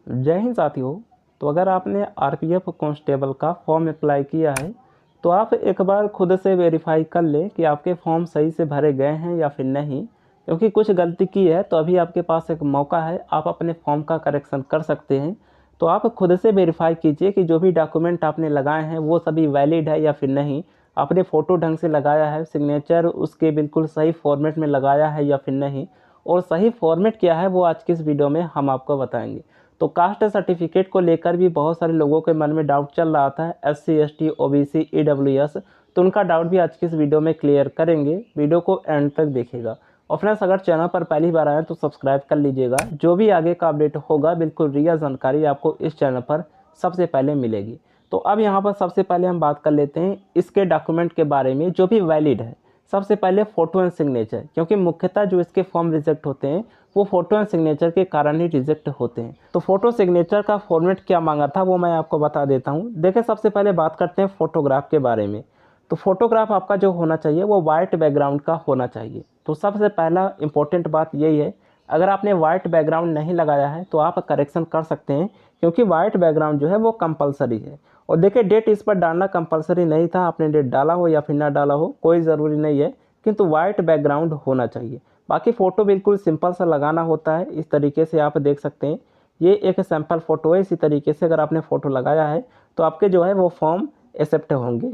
जय हिंद साथियों। तो अगर आपने आरपीएफ कांस्टेबल का फॉर्म अप्लाई किया है तो आप एक बार खुद से वेरीफाई कर लें कि आपके फॉर्म सही से भरे गए हैं या फिर नहीं, क्योंकि कुछ गलती की है तो अभी आपके पास एक मौका है, आप अपने फॉर्म का करेक्शन कर सकते हैं। तो आप खुद से वेरीफाई कीजिए कि जो भी डॉक्यूमेंट आपने लगाए हैं वो सभी वैलिड है या फिर नहीं। आपने फ़ोटो ढंग से लगाया है, सिग्नेचर उसके बिल्कुल सही फॉर्मेट में लगाया है या फिर नहीं, और सही फॉर्मेट क्या है वो आज की इस वीडियो में हम आपको बताएंगे। तो कास्ट सर्टिफिकेट को लेकर भी बहुत सारे लोगों के मन में डाउट चल रहा था, SC ST OBC EWS, तो उनका डाउट भी आज की इस वीडियो में क्लियर करेंगे। वीडियो को एंड तक देखिएगा। और फ्रेंड्स, अगर चैनल पर पहली बार आए तो सब्सक्राइब कर लीजिएगा। जो भी आगे का अपडेट होगा बिल्कुल रियल जानकारी आपको इस चैनल पर सबसे पहले मिलेगी। तो अब यहाँ पर सबसे पहले हम बात कर लेते हैं इसके डॉक्यूमेंट के बारे में जो भी वैलिड है। सबसे पहले फ़ोटो एंड सिग्नेचर, क्योंकि मुख्यतः जो इसके फॉर्म रिजेक्ट होते हैं वो फ़ोटो एंड सिग्नेचर के कारण ही रिजेक्ट होते हैं। तो फ़ोटो सिग्नेचर का फॉर्मेट क्या मांगा था वो मैं आपको बता देता हूँ। देखिए, सबसे पहले बात करते हैं फ़ोटोग्राफ के बारे में। तो फोटोग्राफ आपका जो होना चाहिए वो वाइट बैकग्राउंड का होना चाहिए। तो सबसे पहला इंपॉर्टेंट बात यही है, अगर आपने वाइट बैकग्राउंड नहीं लगाया है तो आप करेक्शन कर सकते हैं, क्योंकि वाइट बैकग्राउंड जो है वो कंपलसरी है। और देखिए, डेट इस पर डालना कंपलसरी नहीं था, आपने डेट डाला हो या फिर ना डाला हो कोई ज़रूरी नहीं है, किंतु वाइट बैकग्राउंड होना चाहिए। बाकी फ़ोटो बिल्कुल सिंपल सा लगाना होता है, इस तरीके से आप देख सकते हैं। ये एक सैम्पल फ़ोटो है। इसी तरीके से अगर आपने फ़ोटो लगाया है तो आपके जो है वो फॉर्म एक्सेप्ट होंगे।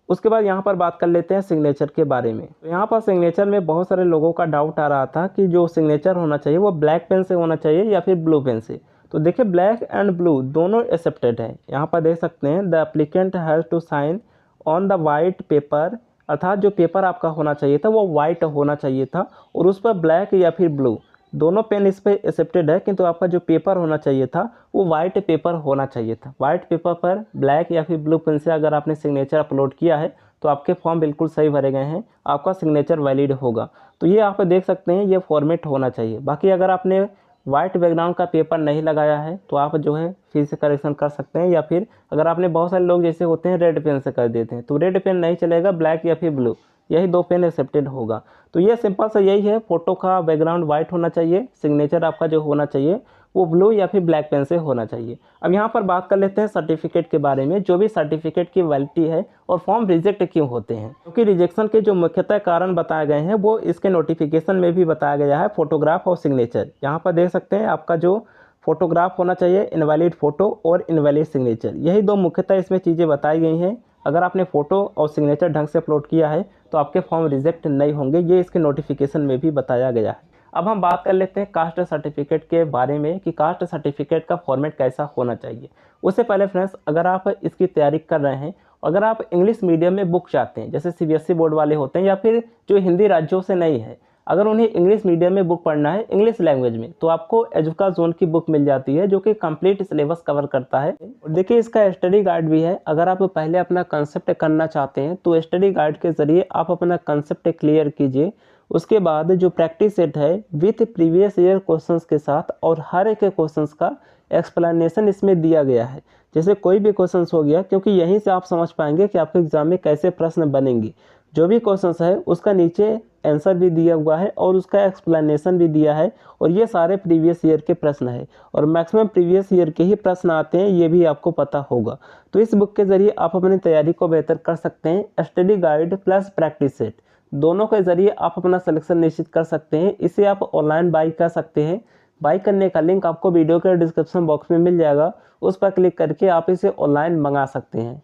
उसके बाद यहाँ पर बात कर लेते हैं सिग्नेचर के बारे में। तो यहाँ पर सिग्नेचर में बहुत सारे लोगों का डाउट आ रहा था कि जो सिग्नेचर होना चाहिए वो ब्लैक पेन से होना चाहिए या फिर ब्लू पेन से। तो देखिए, ब्लैक एंड ब्लू दोनों एक्सेप्टेड है। यहाँ पर देख सकते हैं, the applicant has to sign on the white paper, अर्थात जो पेपर आपका होना चाहिए था वो वाइट होना चाहिए था और उस पर ब्लैक या फिर ब्लू दोनों पेन इस पर एक्सेप्टेड है, किंतु आपका जो पेपर होना चाहिए था वो वाइट पेपर होना चाहिए था। वाइट पेपर पर ब्लैक या फिर ब्लू पेन से अगर आपने सिग्नेचर अपलोड किया है तो आपके फॉर्म बिल्कुल सही भरे गए हैं, आपका सिग्नेचर वैलिड होगा। तो ये आप देख सकते हैं, ये फॉर्मेट होना चाहिए। बाकी अगर आपने वाइट बैकग्राउंड का पेपर नहीं लगाया है तो आप जो है फिर से करेक्शन कर सकते हैं, या फिर अगर आपने बहुत सारे लोग जैसे होते हैं रेड पेन से कर देते हैं तो रेड पेन नहीं चलेगा, ब्लैक या फिर ब्लू, यही दो पेन एक्सेप्टेड होगा। तो ये सिंपल सा यही है, फोटो का बैकग्राउंड वाइट होना चाहिए, सिग्नेचर आपका जो होना चाहिए वो ब्लू या फिर ब्लैक पेन से होना चाहिए। अब यहाँ पर बात कर लेते हैं सर्टिफिकेट के बारे में, जो भी सर्टिफिकेट की वैलिडिटी है और फॉर्म रिजेक्ट क्यों होते हैं। क्योंकि रिजेक्शन के जो मुख्यतः कारण बताए गए हैं वो इसके नोटिफिकेशन में भी बताया गया है, फोटोग्राफ और सिग्नेचर। यहाँ पर देख सकते हैं, आपका जो फोटोग्राफ होना चाहिए इनवैलिड फ़ोटो और इनवैलिड सिग्नेचर, यही दो मुख्यतः इसमें चीज़ें बताई गई हैं। अगर आपने फ़ोटो और सिग्नेचर ढंग से अपलोड किया है तो आपके फॉर्म रिजेक्ट नहीं होंगे, ये इसके नोटिफिकेशन में भी बताया गया है। अब हम बात कर लेते हैं कास्ट सर्टिफिकेट के बारे में कि कास्ट सर्टिफिकेट का फॉर्मेट कैसा होना चाहिए। उससे पहले फ्रेंड्स, अगर आप इसकी तैयारी कर रहे हैं, अगर आप इंग्लिश मीडियम में बुक चाहते हैं, जैसे CBSE बोर्ड वाले होते हैं या फिर जो हिंदी राज्यों से नहीं है, अगर उन्हें इंग्लिश मीडियम में बुक पढ़ना है इंग्लिश लैंग्वेज में, तो आपको एजुका जोन की बुक मिल जाती है जो कि कंप्लीट सिलेबस कवर करता है। और देखिए, इसका स्टडी गाइड भी है। अगर आप पहले अपना कंसेप्ट करना चाहते हैं तो स्टडी गाइड के ज़रिए आप अपना कंसेप्ट क्लियर कीजिए। उसके बाद जो प्रैक्टिस सेट है विथ प्रीवियस ईयर क्वेश्चंस के साथ, और हर एक क्वेश्चंस का एक्सप्लेनेशन इसमें दिया गया है। जैसे कोई भी क्वेश्चंस हो गया, क्योंकि यहीं से आप समझ पाएंगे कि आपके एग्जाम में कैसे प्रश्न बनेंगे। जो भी क्वेश्चंस है उसका नीचे आंसर भी दिया हुआ है और उसका एक्सप्लेनेशन भी दिया है, और ये सारे प्रीवियस ईयर के प्रश्न है और मैक्सिमम प्रीवियस ईयर के ही प्रश्न आते हैं, ये भी आपको पता होगा। तो इस बुक के ज़रिए आप अपनी तैयारी को बेहतर कर सकते हैं। Study guide plus practice set दोनों के ज़रिए आप अपना सिलेक्शन निश्चित कर सकते हैं। इसे आप ऑनलाइन बाई कर सकते हैं। बाई करने का लिंक आपको वीडियो के डिस्क्रिप्शन बॉक्स में मिल जाएगा, उस पर क्लिक करके आप इसे ऑनलाइन मंगा सकते हैं।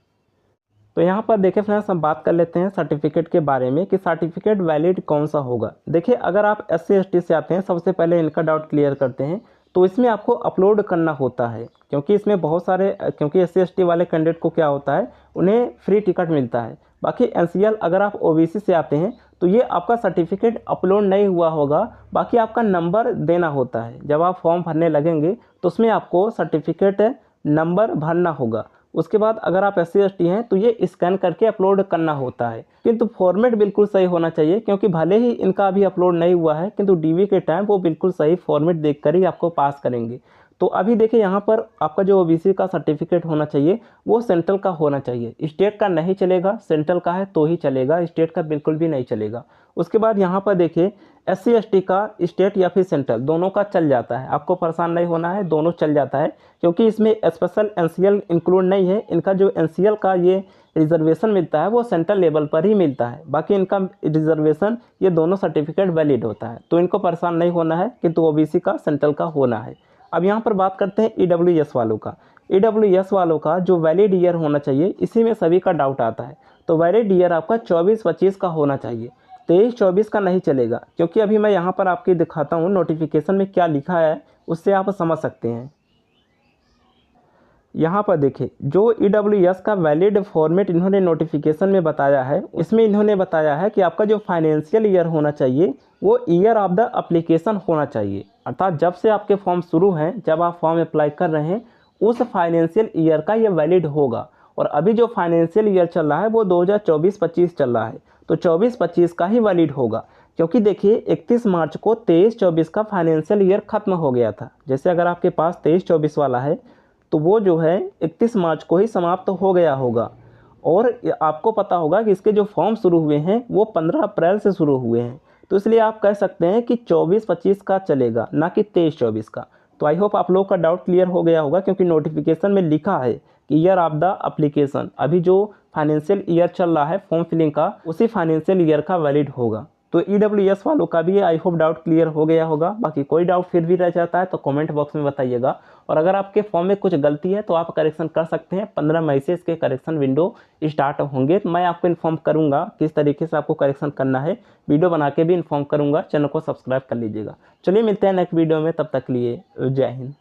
तो यहाँ पर देखिए फ्रेंड्स, हम बात कर लेते हैं सर्टिफिकेट के बारे में कि सर्टिफिकेट वैलिड कौन सा होगा। देखिए, अगर आप SC ST से आते हैं, सबसे पहले इनका डाउट क्लियर करते हैं। तो इसमें आपको अपलोड करना होता है, क्योंकि इसमें बहुत सारे, क्योंकि SC ST वाले कैंडिडेट को क्या होता है, उन्हें फ्री टिकट मिलता है। बाकी NCL अगर आप OBC से आते हैं तो ये आपका सर्टिफिकेट अपलोड नहीं हुआ होगा, बाकी आपका नंबर देना होता है। जब आप फॉर्म भरने लगेंगे तो उसमें आपको सर्टिफिकेट नंबर भरना होगा। उसके बाद अगर आप SC ST हैं तो ये स्कैन करके अपलोड करना होता है, किंतु फॉर्मेट बिल्कुल सही होना चाहिए, क्योंकि भले ही इनका अभी अपलोड नहीं हुआ है किंतु DV के टाइम वो बिल्कुल सही फॉर्मेट देखकर ही आपको पास करेंगे। तो अभी देखिए यहाँ पर आपका जो ओबीसी का सर्टिफिकेट होना चाहिए वो सेंट्रल का होना चाहिए, स्टेट का नहीं चलेगा, सेंट्रल का है तो ही चलेगा, स्टेट का बिल्कुल भी नहीं चलेगा। उसके बाद यहाँ पर देखिए SC ST का स्टेट या फिर सेंट्रल दोनों का चल जाता है, आपको परेशान नहीं होना है, दोनों चल जाता है, क्योंकि इसमें स्पेशल NCL इंक्लूड नहीं है। इनका जो NCL का ये रिजर्वेशन मिलता है वो सेंट्रल लेवल पर ही मिलता है, बाकी इनका रिजर्वेशन ये दोनों सर्टिफिकेट वैलिड होता है, तो इनको परेशान नहीं होना है, किंतु OBC का सेंट्रल का होना है। अब यहाँ पर बात करते हैं EWS वालों का। EWS वालों का जो वैलिड ईयर होना चाहिए, इसी में सभी का डाउट आता है। तो वैलिड ईयर आपका 24-25 का होना चाहिए, 23-24 का नहीं चलेगा, क्योंकि अभी मैं यहाँ पर आपको दिखाता हूँ नोटिफिकेशन में क्या लिखा है, उससे आप समझ सकते हैं। यहाँ पर देखिए जो EWS का वैलिड फॉर्मेट इन्होंने नोटिफिकेशन में बताया है, इसमें इन्होंने बताया है कि आपका जो फाइनेंशियल ईयर होना चाहिए वो ईयर ऑफ द एप्लीकेशन होना चाहिए, अर्थात जब से आपके फॉर्म शुरू हैं, जब आप फॉर्म अप्लाई कर रहे हैं उस फाइनेंशियल ईयर का ये वैलिड होगा। और अभी जो फाइनेंशियल ईयर चल रहा है वो 2024-25 चल रहा है, तो 24-25 का ही वैलिड होगा, क्योंकि देखिए 31 मार्च को 23-24 का फाइनेंशियल ईयर ख़त्म हो गया था। जैसे अगर आपके पास 23-24 वाला है तो वो जो है 31 मार्च को ही समाप्त हो गया होगा। और आपको पता होगा कि इसके जो फॉर्म शुरू हुए हैं वो 15 अप्रैल से शुरू हुए हैं, तो इसलिए आप कह सकते हैं कि 24-25 का चलेगा, ना कि 23-24 का। तो आई होप आप लोगों का डाउट क्लियर हो गया होगा, क्योंकि नोटिफिकेशन में लिखा है कि ईयर ऑफ द एप्लीकेशन, अभी जो फाइनेंशियल ईयर चल रहा है फॉर्म फिलिंग का, उसी फाइनेंशियल ईयर का वैलिड होगा। तो EWS वालों का भी आई होप डाउट क्लियर हो गया होगा। बाकी कोई डाउट फिर भी रह जाता है तो कमेंट बॉक्स में बताइएगा, और अगर आपके फॉर्म में कुछ गलती है तो आप करेक्शन कर सकते हैं। 15 मई से इसके करेक्शन विंडो स्टार्ट होंगे, मैं आपको इन्फॉर्म करूंगा किस तरीके से आपको करेक्शन करना है, वीडियो बना के भी इन्फॉर्म करूंगा। चैनल को सब्सक्राइब कर लीजिएगा। चलिए मिलते हैं नेक्स्ट वीडियो में, तब तक के लिए जय हिंद।